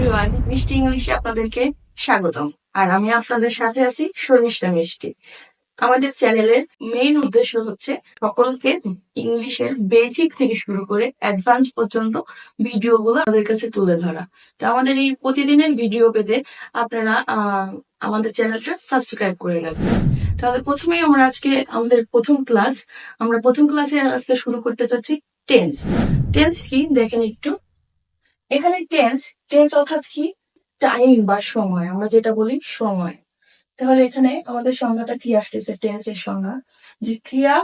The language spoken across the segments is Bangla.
এভরিওয়ান, মিষ্টি ইংলিশে আপনাদেরকে স্বাগতম। আর আমি আপনাদের সাথে আছি শর্মিষ্ঠা মিষ্টি। আমাদের চ্যানেলের মেইন উদ্দেশ্য হচ্ছে সকলকে ইংলিশের বেসিক থেকে শুরু করে অ্যাডভান্স পর্যন্ত ভিডিওগুলো আমাদের কাছে তুলে ধরা। তো আমাদের এই প্রতিদিনের ভিডিও পেতে আপনারা আমাদের চ্যানেলটা সাবস্ক্রাইব করে রাখবেন। তাহলে প্রথমেই আমরা আজকে আমাদের প্রথম ক্লাসে আজকে শুরু করতে চাচ্ছি টেন্স। টেন্স কি দেখেন একটু। এখানে টেন্স টেন্স অর্থাৎ কি, টাইম বা সময়, আমরা যেটা বলি সময়। তাহলে এখানে আমাদের সংজ্ঞাটা কি আসতেছে, টেন্সের সংজ্ঞা যে ক্রিয়া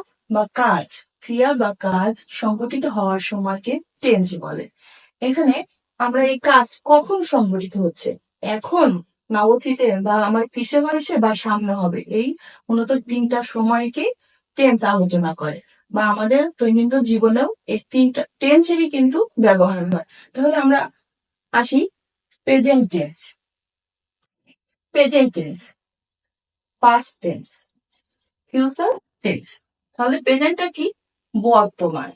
বা কাজ সংঘটিত হওয়ার সময়কে টেন্স বলে। এখানে আমরা এই কাজ কখন সংঘটিত হচ্ছে, এখন না অতীতে, বা আমার পিছে হয়েছে বা সামনে হবে, এই মূলত তিনটা সময়কে টেন্স আলোচনা করে। বা আমাদের দৈনন্দিন জীবনেও এই তিনটা টেন্সেরই কিন্তু ব্যবহার হয়। তাহলে আমরা আসি present tense, past tense, future tense. তাহলে প্রেজেন্টটা কি, বর্তমান,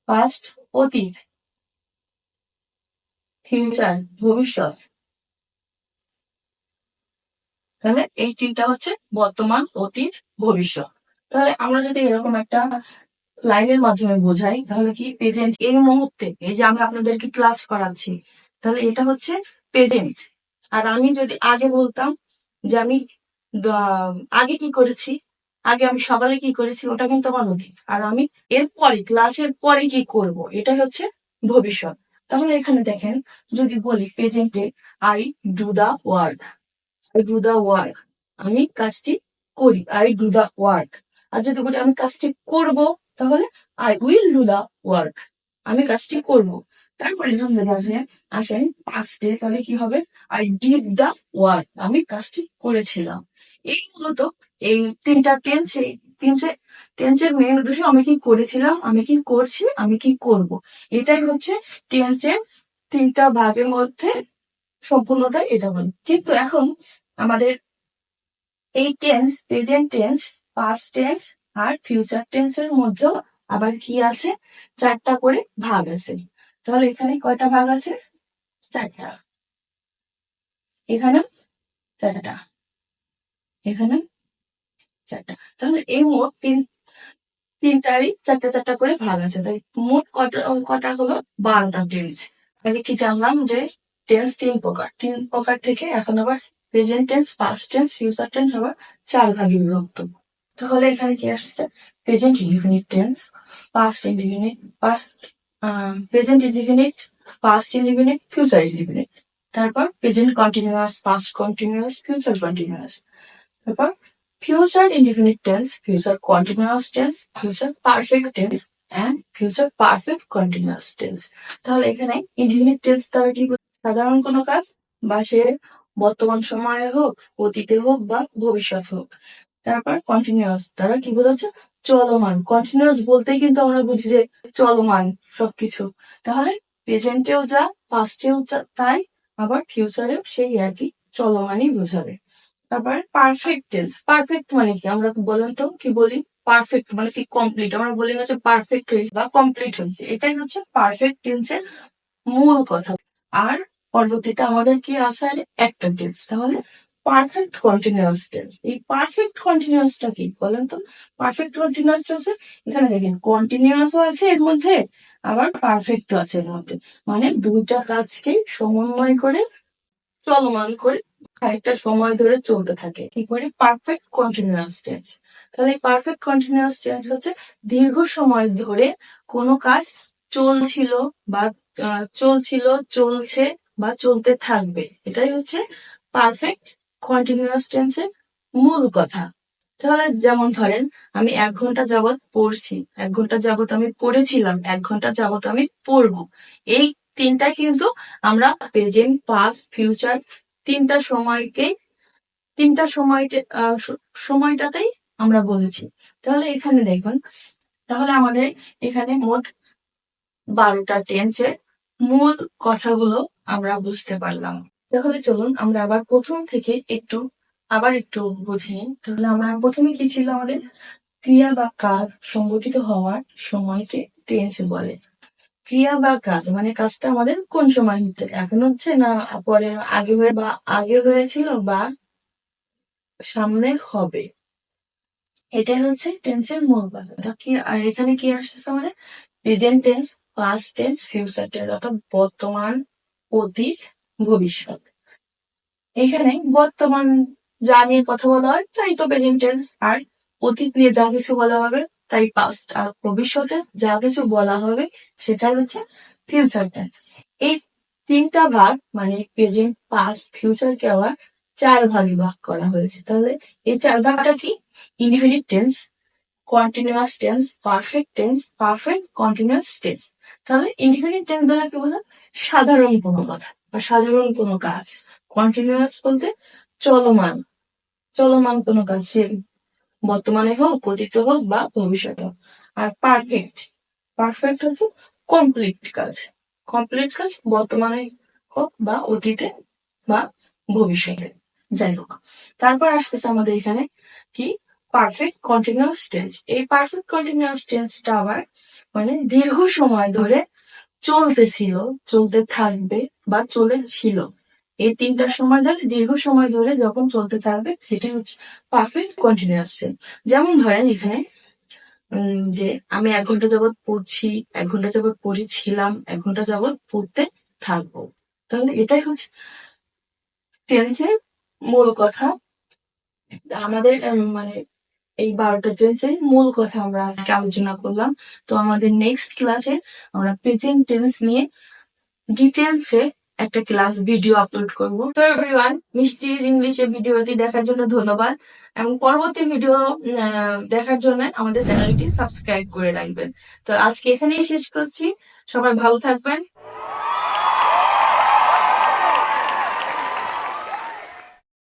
পাস্ট অতীত, ফিউচার ভবিষ্যৎ। তাহলে এই তিনটা হচ্ছে বর্তমান, অতীত, ভবিষ্যৎ। তাহলে আমরা যদি এরকম একটা লাইনের মাধ্যমে বোঝাই, তাহলে কি প্রেজেন্ট এই মুহূর্তে, এই যে আমি আপনাদেরকে ক্লাস করাচ্ছি, তাহলে এটা হচ্ছে প্রেজেন্ট। আর আমি যদি আগে বলতাম যে আমি আগে কি করেছি, আগে আমি সকালে কি করেছি, ওটা কিন্তু আমার অতীত। আর আমি এরপরে ক্লাসের পরে কি করব, এটা হচ্ছে ভবিষ্যৎ। তাহলে এখানে দেখেন, যদি বলি প্রেজেন্টে আই ডু দা ওয়ার্ক, আমি কাজটি করি, আই ডু দা ওয়ার্ক। আর যদি বলি আমি কাজটি করব, তাহলে I will do the work, আমি কাজটি করব। তারপরে যদি দেখেন আসেন পাস্টে, তাহলে কি হবে, আই ডিড দা ওয়ার্ক, আমি কাজটি করেছিলাম। এই মূলত এই তিনটা টেন্সের মেইন উদ্দেশ্য আমি কি করেছিলাম, আমি কি করছি, আমি কি করব। এটাই হচ্ছে টেন্সের তিনটা ভাগের মধ্যে সম্পূর্ণটা এটা বলি। কিন্তু এখন আমাদের এই tense, present tense, past tense আর ফিউচার টেন্সের মধ্যেও আবার কি আছে, চারটা করে ভাগ আছে। তাহলে এখানে কয়টা ভাগ আছে, চারটা। এখানে চারটা, এখানে চারটা। তাহলে এই মোট তিনটারই চারটা চারটা করে ভাগ আছে। তাই মোট কটা কটা হলো 12টা টেন্স। আগে কি জানলাম যে টেন্স তিন প্রকার থেকে এখন আবার present tense, past tense, future tense আবার 4 ভাগে বিভক্ত। তাহলে এখানে কি আসছে, present indefinite tense, past indefinite, present indefinite, past indefinite, future indefinite. তারপর present continuous, past continuous, future continuous. তারপর future indefinite tense, future continuous tense, future perfect tense and future perfect continuous tense. তাহলে এখানে indefinite tense দ্বারা কি সাধারণ কোনো কাজ, বা সে বর্তমান সময়ে হোক, অতীতে হোক বা ভবিষ্যৎ হোক। তারপর কন্টিনিউয়াস দ্বারা কি বোঝাচ্ছে, চলমান। কন্টিনিউয়াস বলতেই কিন্তু আমরা বুঝি যে চলমান সবকিছু। তাহলে প্রেজেন্টেও যা, পাস্টেও তাই, আবার ফিউচারেও সেই একই চলমানই বোঝাবে। তারপরে পারফেক্ট টেন্স, পারফেক্ট মানে কি, আমরা বলেন তো কি বলি, পারফেক্ট মানে কি, কমপ্লিট। আমরা বলি হচ্ছে পারফেক্ট হয়েছে বা কমপ্লিট হয়েছে, এটাই হচ্ছে পারফেক্ট টেন্সের মূল কথা। আর পরবর্তীতে আমাদের কি আছে, একটা টেন্স, তাহলে পারফেক্ট কন্টিনিউয়াস টেন্স। এই পারফেক্ট কন্টিনিউয়াসটা কি বলেন তো, পারফেক্ট কন্টিনিউয়াসটা হচ্ছে, এখানে দেখেন কন্টিনিউয়াসও আছে এর মধ্যে, আবার পারফেক্টও আছে এর মধ্যে। মানে দুইটা কাজকে সমন্বয় করে, চলমান করে, খানিকটা সময় ধরে চলতে থাকে, কি করে, পারফেক্ট কন্টিনিউয়াস টেন্স। তাহলে পারফেক্ট কন্টিনিউয়াস টেন্স হচ্ছে দীর্ঘ সময় ধরে কোনো কাজ চলছিল বা চলছে বা চলতে থাকবে, এটাই হচ্ছে পারফেক্ট কন্টিনিউয়াস টেন্সের মূল কথা। তাহলে যেমন ধরেন, আমি 1 ঘন্টা যাবত পড়ছি, 1 ঘন্টা যাবত আমি পড়েছিলাম, 1 ঘন্টা যাবত আমি পড়বো। এই তিনটা কিন্তু আমরা প্রেজেন্ট, পাস্ট, ফিউচার তিনটা সময়কে তিনটা সময়টাতেই আমরা বলেছি। তাহলে এখানে দেখুন, তাহলে আমাদের এখানে মোট 12টা টেন্সের মূল কথাগুলো আমরা বুঝতে পারলাম। তাহলে চলুন আমরা আবার প্রথম থেকে একটু বুঝে নিই। তাহলে আমরা প্রথমে কি ছিল, আমাদের ক্রিয়া বা কাজ সংগঠিত হওয়ার সময়কে টেন্স বলে। ক্রিয়া বা কাজ মানে কাজটা আমাদের কোন সময় হচ্ছে, এখন হচ্ছে না পরে আগে হয়েছিল বা সামনে হবে, এটাই হচ্ছে টেন্সের মূল কথা। আর এখানে কি আসছে আমাদের present tense, past tense, future tense, অর্থাৎ বর্তমান, অতীত, ভবিষ্যৎ। এখানে বর্তমান যা নিয়ে কথা বলা হয় তাই তো প্রেজেন্ট টেন্স, আর অতীত নিয়ে যা কিছু বলা হবে তাই পাস্ট, আর ভবিষ্যতে যা কিছু বলা হবে সেটা হচ্ছে ফিউচার টেন্স। এই তিনটা ভাগ মানে প্রেজেন্ট, পাস্ট, ফিউচারকে আবার 4 ভাগে ভাগ করা হয়েছে। তাহলে এই 4 ভাগটা কি? Indefinite tense, continuous tense, perfect tense, perfect continuous tense. তাহলে ইনডিফিনিট টেন্স দ্বারা কি বোঝায়? সাধারণ কোনো কথা বা সাধারণ কোনো কাজ। কন্টিনিউয়াস বলতে চলমান, চলমান কোনো কাজ, সে বর্তমানে হোক, অতীতে হোক বা ভবিষ্যতে হোক। আর পারফেক্ট, পারফেক্ট হচ্ছে কমপ্লিট কাজ, কমপ্লিট কাজ বর্তমানে হোক বা অতীতে বা ভবিষ্যতে, যাই হোক। তারপর আসতেছে আমাদের এখানে কি পারফেক্ট কন্টিনিউয়াস টেন্স। এই পারফেক্ট কন্টিনিউয়াস টেন্সটা আবার মানে দীর্ঘ সময় ধরে চলতেছিল, চলতে থাকবে বা চলেছিল, এই তিনটার সময় ধরে দীর্ঘ সময় ধরে যখন চলতে থাকবে সেটা হচ্ছে পারফেক্ট কন্টিনিউয়াস টেন্স। যেমন ধরেন এখানে যে আমি 1 ঘন্টা যাবৎ পড়ছি, 1 ঘন্টা যাবৎ পড়েছিলাম, 1 ঘন্টা যাবৎ পড়তে থাকবো। তাহলে এটাই হচ্ছে টেন্সের মূল কথা। আমাদের মানে এই 12টা টেন্সের মূল কথা আমরা আজকে আলোচনা করলাম। তো আমাদের নেক্সট ক্লাসে আমরা প্রেজেন্ট টেন্স নিয়ে ডিটেলসে একটা ক্লাস ভিডিও আপলোড করব। তো এভরিওয়ান, মিষ্টির ইংলিশে ভিডিওটি দেখার জন্য ধন্যবাদ, এবং পরবর্তী ভিডিও দেখার জন্য আমাদের চ্যানেলটি সাবস্ক্রাইব করে রাখবেন। তো আজকে এখানেই শেষ করছি, সবাই ভালো থাকবেন।